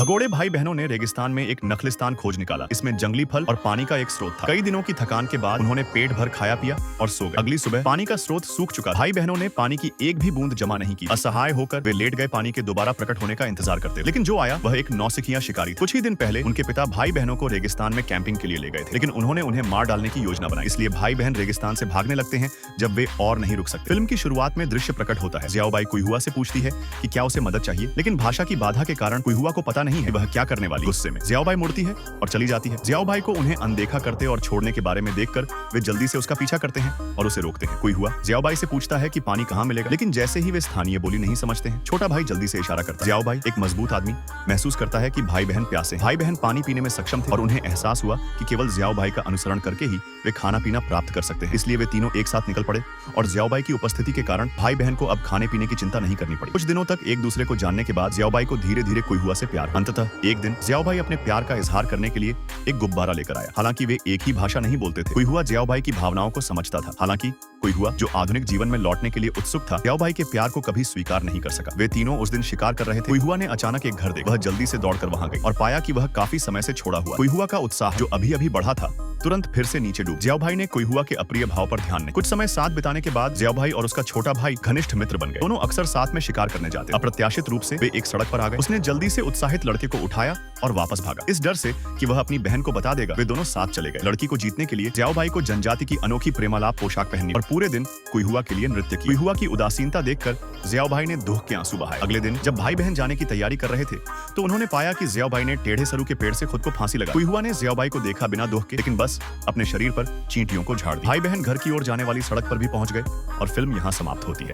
भगोड़े भाई बहनों ने रेगिस्तान में एक नखलिस्तान खोज निकाला। इसमें जंगली फल और पानी का एक स्रोत था। कई दिनों की थकान के बाद उन्होंने पेट भर खाया पिया और सो गए। अगली सुबह पानी का स्रोत सूख चुका। भाई बहनों ने पानी की एक भी बूंद जमा नहीं की। असहाय होकर वे लेट गए पानी के दोबारा प्रकट होने का इंतजार करते। लेकिन जो आया वह एक नौसिखिया शिकारी। कुछ ही दिन पहले उनके पिता भाई बहनों को रेगिस्तान में कैंपिंग के लिए ले गए थे, लेकिन उन्होंने उन्हें मार डालने की योजना बनाई। इसलिए भाई बहन रेगिस्तान से भागने लगते हैं जब वे और नहीं रुक सकते। फिल्म की शुरुआत में दृश्य प्रकट होता है। जियाओबाई कुइहुआ से पूछती है कि क्या उसे मदद चाहिए, लेकिन भाषा की बाधा के कारण कुइहुआ को पता नहीं है वह क्या करने वाली। गुस्से में जियाओबाई मुड़ती है और चली जाती है। जियाओबाई को उन्हें अनदेखा करते और छोड़ने के बारे में देखकर वे जल्दी से उसका पीछा करते हैं और उसे रोकते हैं। कुइहुआ जियाओबाई से पूछता है कि पानी कहाँ मिलेगा, लेकिन जैसे ही वे स्थानीय बोली नहीं समझते हैं, छोटा भाई जल्दी से इशारा करता है। जियाओबाई एक मजबूत आदमी महसूस करता है कि भाई बहन प्यासे हैं। भाई बहन पानी पीने में सक्षम थे और उन्हें एहसास हुआ कि केवल जियाओबाई का अनुसरण करके ही वे खाना पीना प्राप्त कर सकते हैं। इसलिए वे तीनों एक साथ निकल पड़े और जियाओबाई की उपस्थिति के कारण भाई बहन को अब खाने पीने की चिंता नहीं करनी पड़ी। कुछ दिनों तक एक दूसरे को जानने के बाद जियाओबाई को धीरे धीरे कुइहुआ से प्यार। अंततः एक दिन जियाओबाई अपने प्यार का इजहार करने के लिए एक गुब्बारा लेकर आया। हालांकि वे एक ही भाषा नहीं बोलते थे, कुइहुआ जियाओबाई की भावनाओं को समझता था। हालांकि कुइहुआ जो आधुनिक जीवन में लौटने के लिए उत्सुक था, जियाओबाई के प्यार को कभी स्वीकार नहीं कर सका। वे तीनों उस दिन शिकार कर रहे थे। कुइहुआ ने अचानक एक घर देखा। वह जल्दी से दौड़कर वहां गई और पाया कि वह काफी समय से छोड़ा हुआ। कुइहुआ का उत्साह जो अभी अभी बढ़ा था तुरंत फिर से नीचे डूब। जियाओबाई ने कुइहुआ के अप्रिय भाव पर ध्यान नहीं। कुछ समय साथ बिताने के बाद जियाओबाई और उसका छोटा भाई घनिष्ठ मित्र बन गए। दोनों अक्सर साथ में शिकार करने जाते। अप्रत्याशित रूप से वे एक सड़क पर आ गए। उसने जल्दी से उत्साहित लड़के को उठाया और वापस भागा। इस डर से कि वह अपनी बहन को बता देगा, वे दोनों साथ चले गए। लड़की को जीतने के लिए जियाओबाई को जनजाति की अनोखी प्रेमालाप पोशाक पहननी और पूरे दिन कुइहुआ के लिए नृत्य किया। कुइहुआ की उदासीनता देखकर जियाओबाई ने दुख के आंसू बहाए। अगले दिन जब भाई बहन जाने की तैयारी कर रहे थे तो उन्होंने पाया कि जियाओबाई ने टेढ़े सरू के पेड़ से खुद को फांसी लगा। कुइहुआ ने जियाओबाई को देखा बिना दुख के, लेकिन बस अपने शरीर पर चींटियों को झाड़ दिया। भाई बहन घर की ओर जाने वाली सड़क पर भी पहुंच गए और फिल्म यहाँ समाप्त होती है।